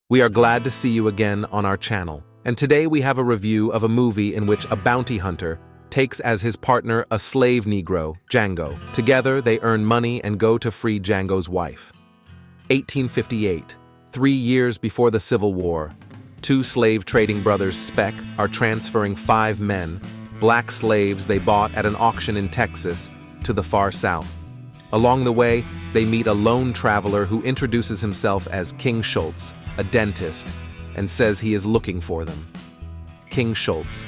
We are glad to see you again on our channel, and today we have a review of a movie in which a bounty hunter takes as his partner a slave Negro, Django. Together, they earn money and go to free Django's wife. 1858, 3 years before the Civil War, two slave trading brothers, Speck, are transferring 5 men, black slaves they bought at an auction in Texas, to the far south. Along the way, they meet a lone traveler who introduces himself as King Schultz, a dentist, and says he is looking for them. King Schultz.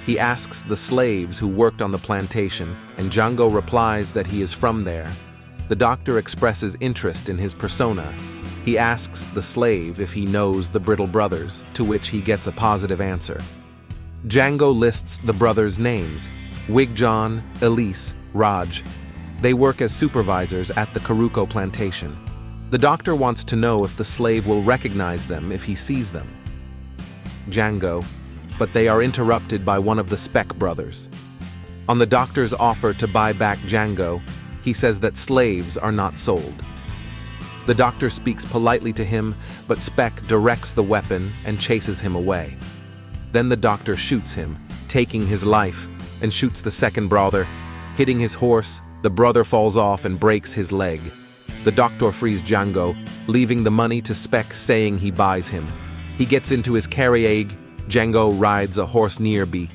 He asks the slaves who worked on the plantation, and Django replies that he is from there. The doctor expresses interest in his persona. He asks the slave if he knows the Brittle brothers, to which he gets a positive answer. Django lists the brothers' names: Wigjon, Elise, Raj. They work as supervisors at the Caruco plantation. The doctor wants to know if the slave will recognize them if he sees them. Django, but they are interrupted by one of the Speck brothers. On the doctor's offer to buy back Django, he says that slaves are not sold. The doctor speaks politely to him, but Speck directs the weapon and chases him away. Then the doctor shoots him, taking his life, and shoots the second brother. Hitting his horse, the brother falls off and breaks his leg. The doctor frees Django, leaving the money to Speck, saying he buys him. He gets into his carriage. Django rides a horse nearby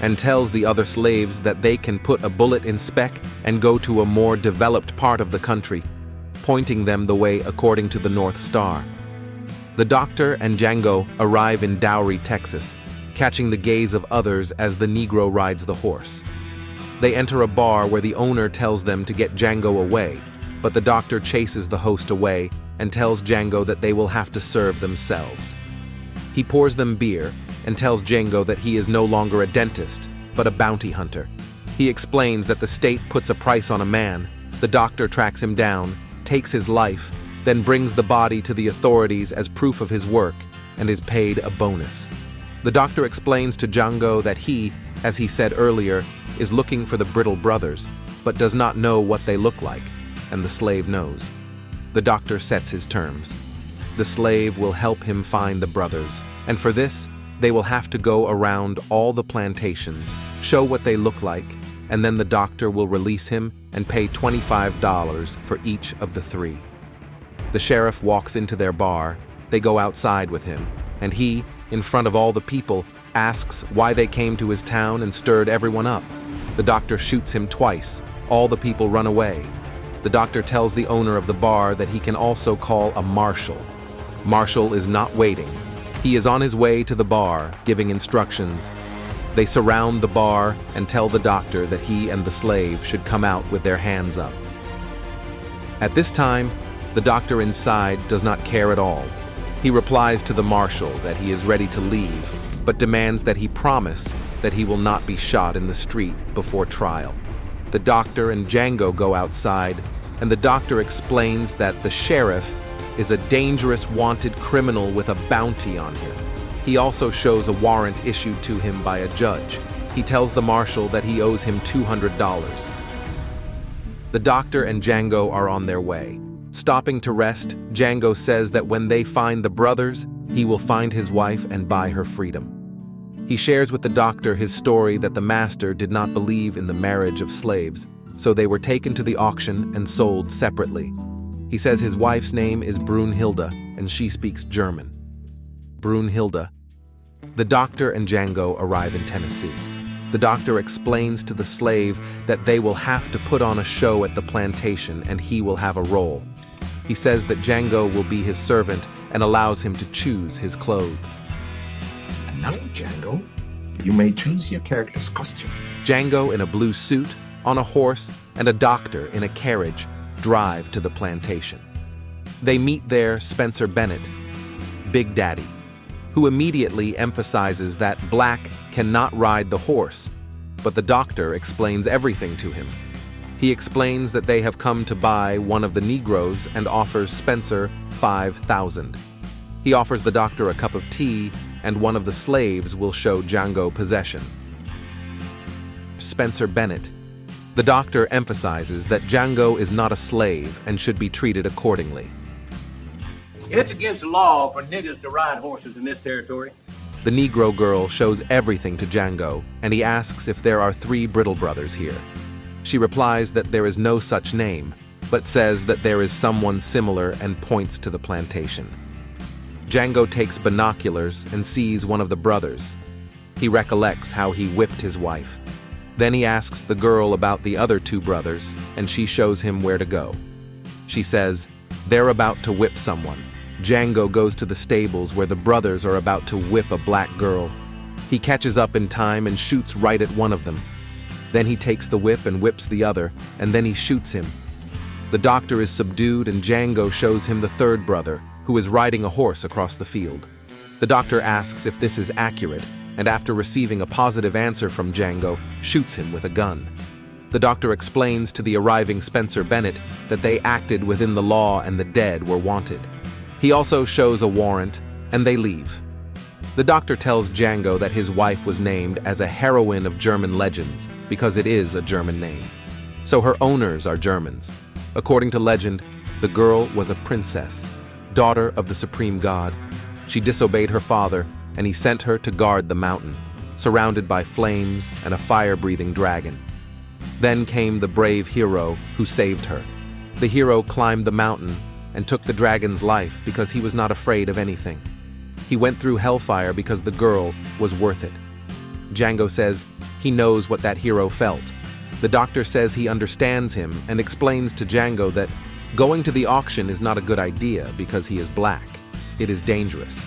and tells the other slaves that they can put a bullet in Speck and go to a more developed part of the country, pointing them the way according to the North Star. The doctor and Django arrive in Dowry, Texas, catching the gaze of others as the Negro rides the horse. They enter a bar where the owner tells them to get Django away, but the doctor chases the host away and tells Django that they will have to serve themselves. He pours them beer and tells Django that he is no longer a dentist, but a bounty hunter. He explains that the state puts a price on a man. The doctor tracks him down, takes his life, then brings the body to the authorities as proof of his work and is paid a bonus. The doctor explains to Django that he, as he said earlier, is looking for the Brittle brothers, but does not know what they look like, and the slave knows. The doctor sets his terms. The slave will help him find the brothers, and for this, they will have to go around all the plantations, show what they look like, and then the doctor will release him and pay $25 for each of the 3. The sheriff walks into their bar. They go outside with him, and he, in front of all the people, asks why they came to his town and stirred everyone up. The doctor shoots him twice. All the people run away. The doctor tells the owner of the bar that he can also call a marshal. Marshal is not waiting. He is on his way to the bar, giving instructions. They surround the bar and tell the doctor that he and the slave should come out with their hands up. At this time, the doctor inside does not care at all. He replies to the marshal that he is ready to leave, but demands that he promise that he will not be shot in the street before trial. The doctor and Django go outside, and the doctor explains that the sheriff is a dangerous wanted criminal with a bounty on him. He also shows a warrant issued to him by a judge. He tells the marshal that he owes him $200. The doctor and Django are on their way. Stopping to rest, Django says that when they find the brothers, he will find his wife and buy her freedom. He shares with the doctor his story that the master did not believe in the marriage of slaves, so they were taken to the auction and sold separately. He says his wife's name is Brunhilde, and she speaks German. Brunhilde. The doctor and Django arrive in Tennessee. The doctor explains to the slave that they will have to put on a show at the plantation and he will have a role. He says that Django will be his servant and allows him to choose his clothes. And now, Django, you may choose your character's costume. Django in a blue suit, on a horse, and a doctor in a carriage drive to the plantation. They meet there Spencer Bennett, Big Daddy, who immediately emphasizes that Black cannot ride the horse, but the doctor explains everything to him. He explains that they have come to buy one of the Negroes and offers Spencer $5,000. He offers the doctor a cup of tea, and one of the slaves will show Django possession. Spencer Bennett. The doctor emphasizes that Django is not a slave and should be treated accordingly. It's against the law for niggas to ride horses in this territory. The Negro girl shows everything to Django, and he asks if there are 3 Brittle brothers here. She replies that there is no such name, but says that there is someone similar and points to the plantation. Django takes binoculars and sees one of the brothers. He recollects how he whipped his wife. Then he asks the girl about the other 2 brothers, and she shows him where to go. She says, they're about to whip someone. Django goes to the stables where the brothers are about to whip a black girl. He catches up in time and shoots right at one of them. Then he takes the whip and whips the other, and then he shoots him. The doctor is subdued and Django shows him the 3rd brother, who is riding a horse across the field. The doctor asks if this is accurate, and after receiving a positive answer from Django, shoots him with a gun. The doctor explains to the arriving Spencer Bennett that they acted within the law and the dead were wanted. He also shows a warrant, and they leave. The doctor tells Django that his wife was named as a heroine of German legends because it is a German name. So her owners are Germans. According to legend, the girl was a princess, daughter of the supreme god. She disobeyed her father, and he sent her to guard the mountain, surrounded by flames and a fire-breathing dragon. Then came the brave hero who saved her. The hero climbed the mountain and took the dragon's life because he was not afraid of anything. He went through hellfire because the girl was worth it. Django says he knows what that hero felt. The doctor says he understands him and explains to Django that going to the auction is not a good idea because he is black. It is dangerous.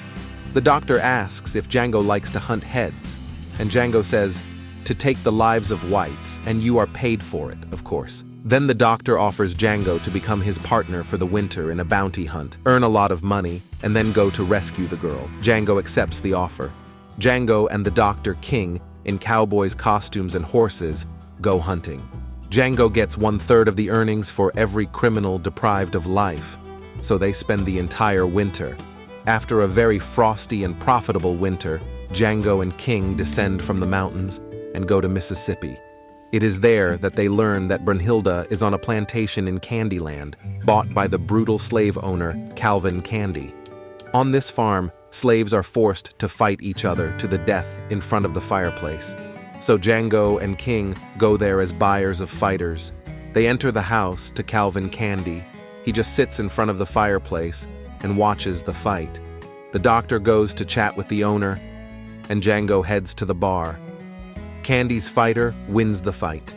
The doctor asks if Django likes to hunt heads, and Django says, to take the lives of whites, and you are paid for it, of course. Then the doctor offers Django to become his partner for the winter in a bounty hunt, earn a lot of money, and then go to rescue the girl. Django accepts the offer. Django and the Dr. King, in cowboys' costumes and horses, go hunting. Django gets 1/3 of the earnings for every criminal deprived of life, so they spend the entire winter. After a very frosty and profitable winter, Django and King descend from the mountains and go to Mississippi. It is there that they learn that Brunhilde is on a plantation in Candyland, bought by the brutal slave owner, Calvin Candy. On this farm, slaves are forced to fight each other to the death in front of the fireplace. So Django and King go there as buyers of fighters. They enter the house to Calvin Candy. He just sits in front of the fireplace and watches the fight. The doctor goes to chat with the owner, and Django heads to the bar. Candy's fighter wins the fight.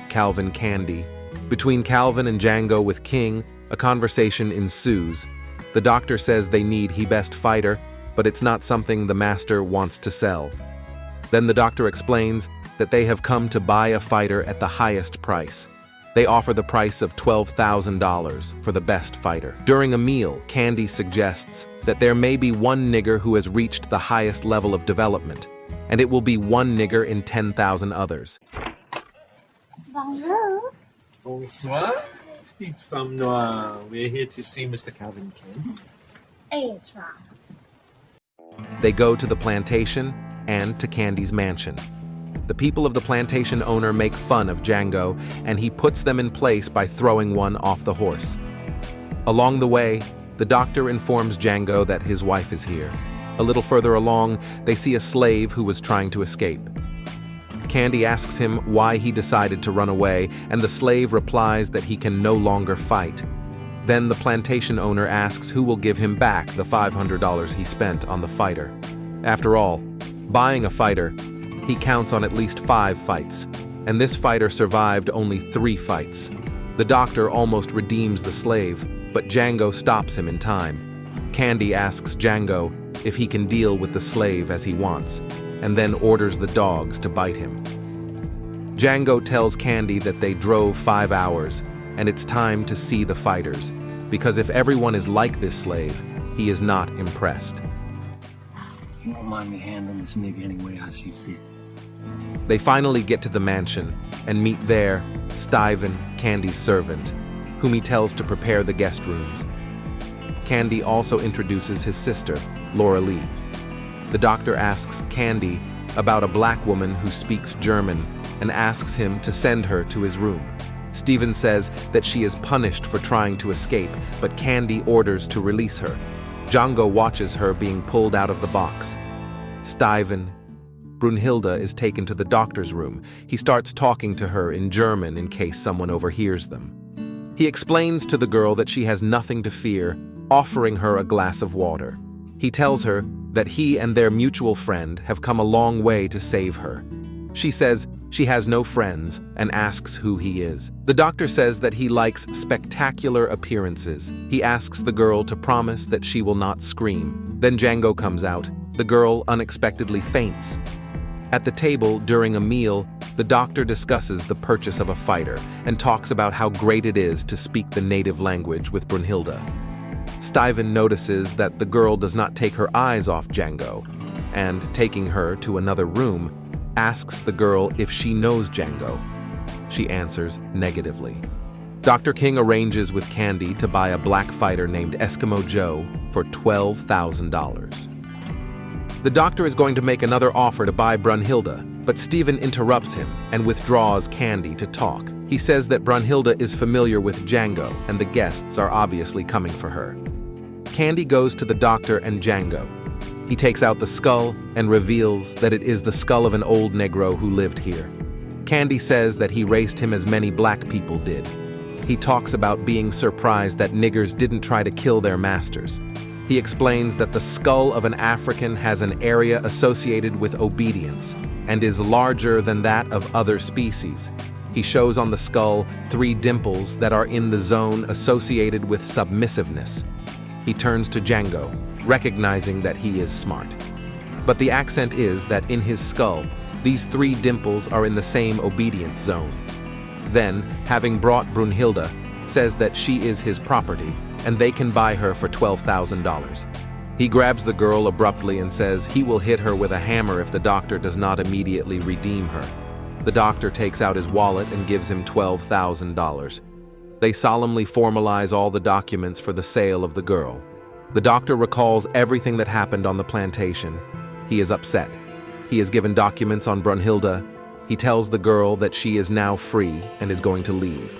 Calvin Candy. Between Calvin and Django with King, a conversation ensues. The doctor says they need he best fighter, but it's not something the master wants to sell. Then the doctor explains that they have come to buy a fighter at the highest price. They offer the price of $12,000 for the best fighter. During a meal, Candy suggests that there may be one nigger who has reached the highest level of development, and it will be one nigger in 10,000 others. Bonjour. Bonsoir, petite femme noire. We're here to see Mr. Calvin King. They go to the plantation and to Candy's mansion. The people of the plantation owner make fun of Django, and he puts them in place by throwing one off the horse. Along the way, the doctor informs Django that his wife is here. A little further along, they see a slave who was trying to escape. Candy asks him why he decided to run away, and the slave replies that he can no longer fight. Then the plantation owner asks who will give him back the $500 he spent on the fighter. After all, buying a fighter, he counts on at least 5 fights, and this fighter survived only 3 fights. The doctor almost redeems the slave, but Django stops him in time. Candy asks Django if he can deal with the slave as he wants, and then orders the dogs to bite him. Django tells Candy that they drove 5 hours, and it's time to see the fighters, because if everyone is like this slave, he is not impressed. You don't mind me handling this nigga any way I see fit. They finally get to the mansion and meet there Stuyven, Candy's servant, whom he tells to prepare the guest rooms. Candy also introduces his sister, Laura Lee. The doctor asks Candy about a black woman who speaks German and asks him to send her to his room. Steven says that she is punished for trying to escape, but Candy orders to release her. Django watches her being pulled out of the box. Steven. Brunhilde is taken to the doctor's room. He starts talking to her in German in case someone overhears them. He explains to the girl that she has nothing to fear, offering her a glass of water. He tells her that he and their mutual friend have come a long way to save her. She says she has no friends and asks who he is. The doctor says that he likes spectacular appearances. He asks the girl to promise that she will not scream. Then Django comes out. The girl unexpectedly faints. At the table during a meal, the doctor discusses the purchase of a fighter and talks about how great it is to speak the native language with Brunhilde. Steven notices that the girl does not take her eyes off Django, and, taking her to another room, asks the girl if she knows Django. She answers negatively. Dr. King arranges with Candy to buy a black fighter named Eskimo Joe for $12,000. The doctor is going to make another offer to buy Brunhilde, but Steven interrupts him and withdraws Candy to talk. He says that Brunhilde is familiar with Django and the guests are obviously coming for her. Candy goes to the doctor and Django. He takes out the skull and reveals that it is the skull of an old Negro who lived here. Candy says that he raced him as many black people did. He talks about being surprised that niggers didn't try to kill their masters. He explains that the skull of an African has an area associated with obedience and is larger than that of other species. He shows on the skull 3 dimples that are in the zone associated with submissiveness. He turns to Django, recognizing that he is smart. But the accent is that in his skull, these 3 dimples are in the same obedience zone. Then, having brought Brunhilde, says that she is his property, and they can buy her for $12,000. He grabs the girl abruptly and says he will hit her with a hammer if the doctor does not immediately redeem her. The doctor takes out his wallet and gives him $12,000. They solemnly formalize all the documents for the sale of the girl. The doctor recalls everything that happened on the plantation. He is upset. He is given documents on Brunhilde. He tells the girl that she is now free and is going to leave.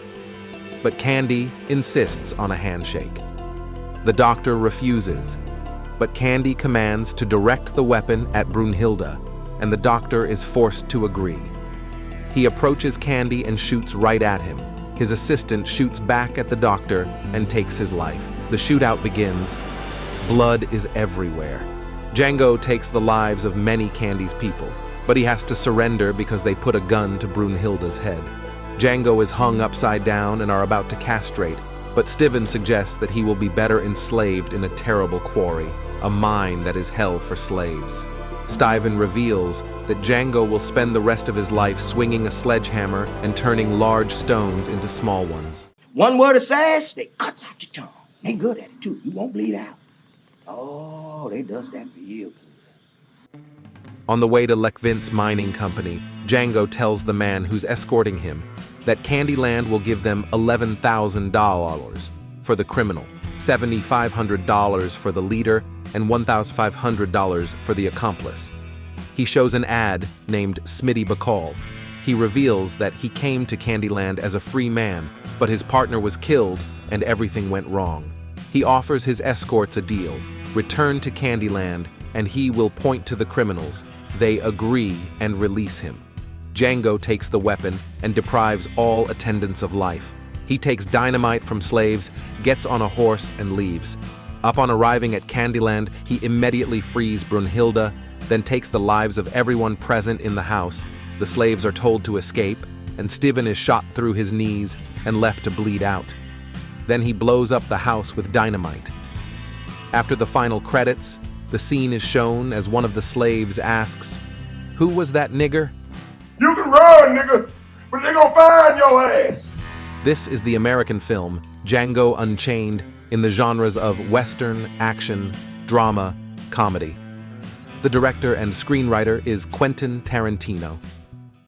But Candy insists on a handshake. The doctor refuses, but Candy commands to direct the weapon at Brunhilde, and the doctor is forced to agree. He approaches Candy and shoots right at him. His assistant shoots back at the doctor and takes his life. The shootout begins. Blood is everywhere. Django takes the lives of many Candy's people, but he has to surrender because they put a gun to Brunhilde's head. Django is hung upside down and are about to castrate, but Steven suggests that he will be better enslaved in a terrible quarry, a mine that is hell for slaves. Steven reveals that Django will spend the rest of his life swinging a sledgehammer and turning large stones into small ones. One word of sass, they cuts out your tongue. They good at it too. You won't bleed out. Oh, they does that real good. On the way to Lekvint's mining company, Django tells the man who's escorting him that Candyland will give them $11,000 for the criminal, $7,500 for the leader, and $1,500 for the accomplice. He shows an ad named Smitty Bacall. He reveals that he came to Candyland as a free man, but his partner was killed and everything went wrong. He offers his escorts a deal: return to Candyland and he will point to the criminals. They agree and release him. Django takes the weapon and deprives all attendants of life. He takes dynamite from slaves, gets on a horse, and leaves. Upon arriving at Candyland, he immediately frees Brunhilde, then takes the lives of everyone present in the house. The slaves are told to escape, and Steven is shot through his knees and left to bleed out. Then he blows up the house with dynamite. After the final credits, the scene is shown as one of the slaves asks, "Who was that nigger?" You can run, nigga, but they gonna find your ass. This is the American film Django Unchained in the genres of Western, action, drama, comedy. The director and screenwriter is Quentin Tarantino.